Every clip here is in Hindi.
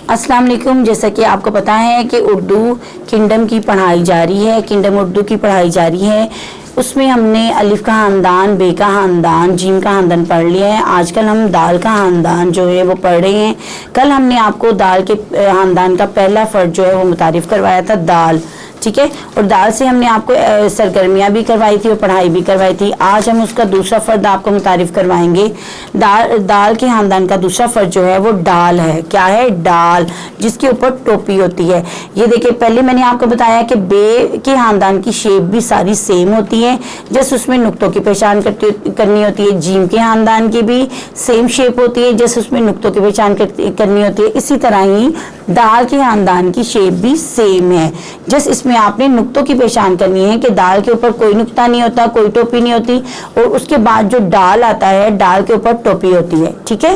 अस्सलाम वालेकुम। जैसा कि आपको पता है कि उर्दू किंगडम की पढ़ाई जारी है, किंगडम उर्दू की पढ़ाई जारी है। उसमें हमने अलिफ का ख़ानदान, बे का ख़ानदान, जीम का ख़ानदान पढ़ लिया है। आजकल हम दाल का ख़ानदान जो है वो पढ़ रहे हैं। कल हमने आपको दाल के ख़ानदान का पहला फ़र्द जो है वो मुतारिफ़ करवाया था, दाल, ठीक है। और दाल से हमने आपको सरगर्मियाँ भी करवाई थी और पढ़ाई भी करवाई थी। आज हम उसका दूसरा फ़र्द आपको मुतारिफ़ करवाएंगे। दाल के ख़ानदान का दूसरा फ़र्द जो है वो डाल है। क्या है? डाल, जिसके ऊपर टोपी होती है। ये देखिए, पहले मैंने आपको बताया कि बे के ख़ानदान की शेप भी सारी सेम होती है, जैसे उसमें नुक्तों की पहचान करनी होती है। जीम के ख़ानदान की भी सेम शेप होती है, जैसे उसमें नुक्तों की पहचान करनी होती है। इसी तरह ही दाल के ख़ानदान की शेप भी सेम है, जैसे इसमें आपने नुक्तों की पहचान करनी है कि दाल के ऊपर कोई नुक्ता नहीं होता, कोई टोपी नहीं होती, और उसके बाद जो डाल आता है, डाल के ऊपर टोपी होती है, ठीक है।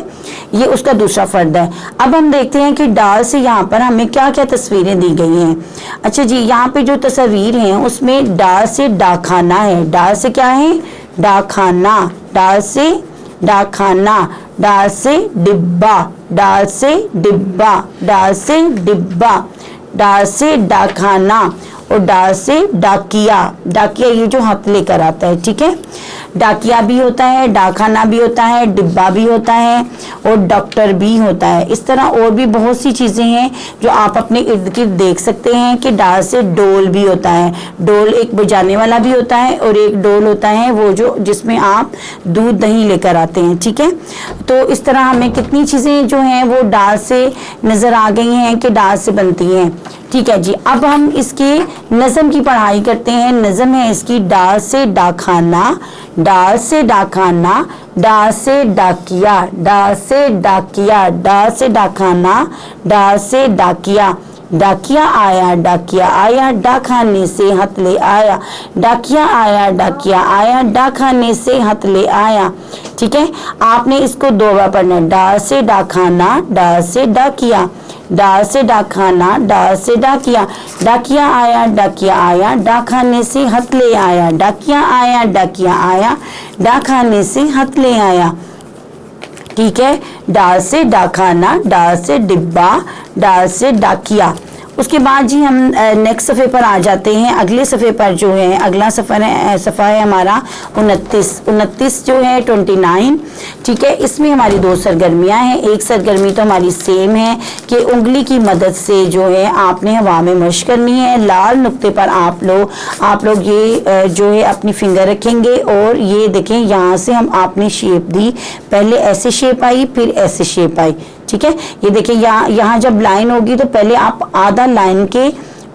ये उसका दूसरा फ़र्द है। अब हम देखते हैं कि डाल से यहाँ पर हमें क्या क्या तस्वीरें दी गई हैं। अच्छा जी, यहाँ पे जो तस्वीर हैं उसमें डाल से डाकखाना है। डाल से क्या है? डाकखाना। डाल से डाकखाना, डाल से डिब्बा, डाल से डिब्बा, डाल से डिब्बा, डाल से डाकखाना, और डाल से डाकिया। डाकिया ये जो हाथ लेकर आता है, ठीक है। डाकिया भी होता है, डाकखाना भी होता है, डिब्बा भी होता है, और डॉक्टर भी होता है। इस तरह और भी बहुत सी चीज़ें हैं जो आप अपने इर्द गिर्द देख सकते हैं कि डाल से डोल भी होता है। डोल एक बजाने वाला भी होता है, और एक डोल होता है वो जो जिसमें आप दूध दही लेकर आते हैं, ठीक है। तो इस तरह हमें कितनी चीज़ें जो हैं वो डाल से नज़र आ गई हैं कि डाल से बनती हैं, ठीक है जी। अब हम इसके नज़म की पढ़ाई करते हैं। नज़म है इसकी डाल से डाकखाना, डाल से डाकखाना, डाल से डाकिया, डाल से डाकिया, डाल से डाकखाना, डाल से डाकिया। डाकिया आया, डाकिया आया, डाकखाने से हाथ ले आया। डाकिया आया, डाकिया आया, डाकखाने से हाथ ले आया, ठीक है। आपने इसको दो बार पढ़ना है। डाल से डाकखाना, डाल से डाकिया, डाल से डाकखाना, डाल से डाकिया। डाकिया आया, डाकिया आया, डाकखाने से हाथ ले आया। डाकिया आया, डाकिया आया, डाकखाने से हाथ ले आया, ठीक है। डाल से डाकखाना, डाल से डिब्बा, डाल से डाकिया। उसके बाद जी हम नेक्स्ट सफ़े पर आ जाते हैं। अगले सफ़े पर जो है, अगला सफ़ा है हमारा 29 जो है 29, ठीक है। इसमें हमारी दो सरगर्मियां हैं। एक सरगर्मी तो हमारी सेम है कि उंगली की मदद से जो है आपने हवा में मश करनी है। लाल नुक्ते पर आप लोग ये जो है अपनी फिंगर रखेंगे, और ये देखें यहाँ से हम आपने शेप दी। पहले ऐसे शेप आई, फिर ऐसे शेप आई, ठीक है। ये देखिए, यहाँ जब लाइन होगी तो पहले आप आधा लाइन के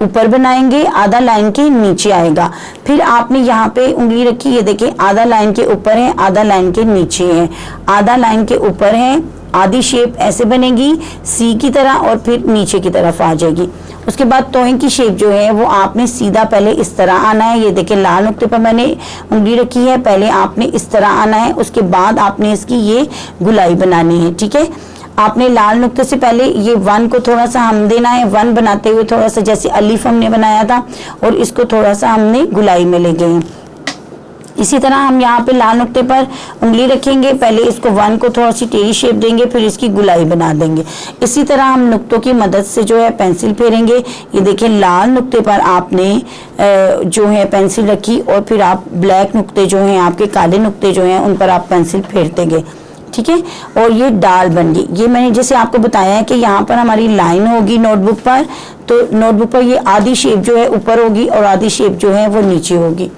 ऊपर बनाएंगे, आधा लाइन के नीचे आएगा। फिर आपने यहाँ पे उंगली रखी, ये देखिए आधा लाइन के ऊपर है, आधा लाइन के नीचे है। आधा लाइन के ऊपर है, आधी शेप ऐसे बनेगी सी की तरह, और फिर नीचे की तरफ आ जाएगी। उसके बाद तोहे की शेप जो है वो आपने सीधा पहले इस तरह आना है। ये देखिए लाल नुक्ते पर मैंने उंगली रखी है, पहले आपने इस तरह आना है। उसके बाद आपने इसकी ये गुलाई बनानी है, ठीक है। आपने लाल नुक्ते से पहले ये वन को थोड़ा सा हम देना है। वन बनाते हुए थोड़ा सा जैसे अलिफ हमने बनाया था, और इसको थोड़ा सा हमने गुलाई में ले गए। इसी तरह हम यहाँ पे लाल नुक्ते पर उंगली रखेंगे, पहले इसको वन को थोड़ा सी टेढ़ी शेप देंगे, फिर इसकी गुलाई बना देंगे। इसी तरह हम नुक्तों की मदद से जो है पेंसिल फेरेंगे। ये देखिए लाल नुक्ते पर आपने जो है पेंसिल रखी, और फिर आप ब्लैक नुक्ते जो हैं, आपके काले नुक्ते जो हैं, उन पर आप पेंसिल फेरते गए, ठीक है। और ये डाल बन गई। ये मैंने जैसे आपको बताया है कि यहाँ पर हमारी लाइन होगी नोटबुक पर, तो नोटबुक पर ये आधी शेप जो है ऊपर होगी और आधी शेप जो है वो नीचे होगी।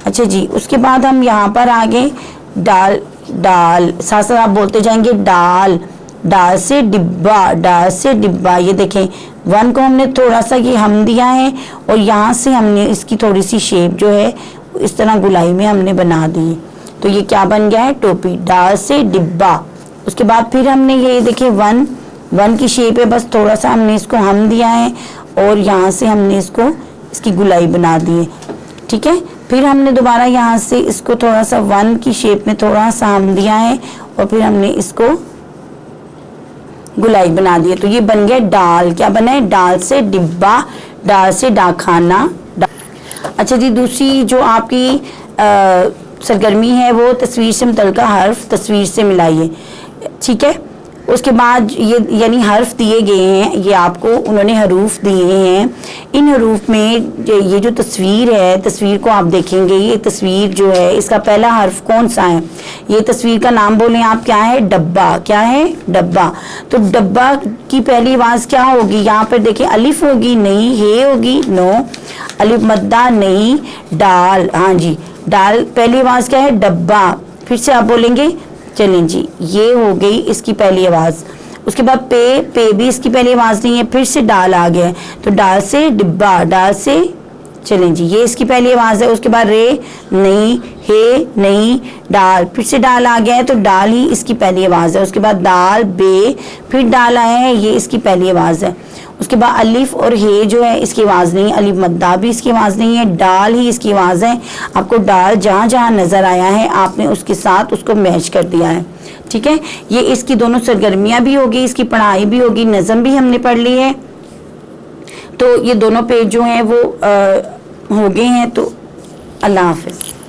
अच्छा जी, उसके बाद हम यहाँ पर आगे डाल, डाल साथ साथ आप बोलते जाएंगे डाल। डाल से डिब्बा, डाल से डिब्बा। ये देखें वन को हमने थोड़ा सा ये हम दिया है, और यहाँ से हमने इसकी थोड़ी सी शेप जो है इस तरह गुलाई में हमने बना दी, तो ये क्या बन गया है? टोपी। डाल से डिब्बा। उसके बाद फिर हमने ये देखिए वन की शेप है, बस थोड़ा सा हमने इसको हम दिया है, और यहाँ से हमने इसकी गुलाई बना दी है, ठीक है। फिर हमने दोबारा यहाँ से इसको थोड़ा सा वन की शेप में थोड़ा सा हम दिया है, और फिर हमने इसको गुलाई बना दी है, तो ये बन गया डाल। क्या बना है? डाल से डिब्बा, डाल से डाकखाना। अच्छा जी, दूसरी जो आपकी सरगर्मी है वो तस्वीर से मुतल्लिका हर्फ तस्वीर से मिलाइए, ठीक है। उसके बाद ये यानी हर्फ दिए गए हैं, ये आपको उन्होंने हरूफ दिए हैं। इन हरूफ में ये जो तस्वीर है, तस्वीर को आप देखेंगे, ये तस्वीर जो है इसका पहला हर्फ कौन सा है? ये तस्वीर का नाम बोलें आप, क्या है? डब्बा। क्या है? डब्बा। तो डब्बा की पहली आवाज क्या होगी? यहाँ पर देखिए अलिफ होगी? नहीं। हे होगी? नो। अलिफ मद्दा? नहीं। डाल? हाँ जी, डाल पहली आवाज क्या है? डब्बा। फिर से आप बोलेंगे, चलें जी, ये हो गई इसकी पहली आवाज। उसके बाद पे भी इसकी पहली आवाज नहीं है, फिर से डाल आ गया, तो डाल से डिब्बा, डाल से, चलें जी, ये इसकी पहली आवाज है। उसके बाद रे नहीं, हे नहीं, डाल, फिर से डाल आ गया है, तो डाल ही इसकी पहली आवाज है। उसके बाद दाल, बे, फिर डाल आए हैं, ये इसकी पहली आवाज है। उसके बाद अलिफ और हे जो है इसकी आवाज़ नहीं, अलिफ मद्दा भी इसकी आवाज़ नहीं है, डाल ही इसकी आवाज़ है। आपको डाल जहाँ जहाँ नज़र आया है आपने उसके साथ उसको मैच कर दिया है, ठीक है। ये इसकी दोनों सरगर्मियाँ भी होगी, इसकी पढ़ाई भी होगी, नज़म भी हमने पढ़ ली है। तो ये दोनों पेज जो हैं वो हो गए हैं। तो अल्लाह हाफिज़।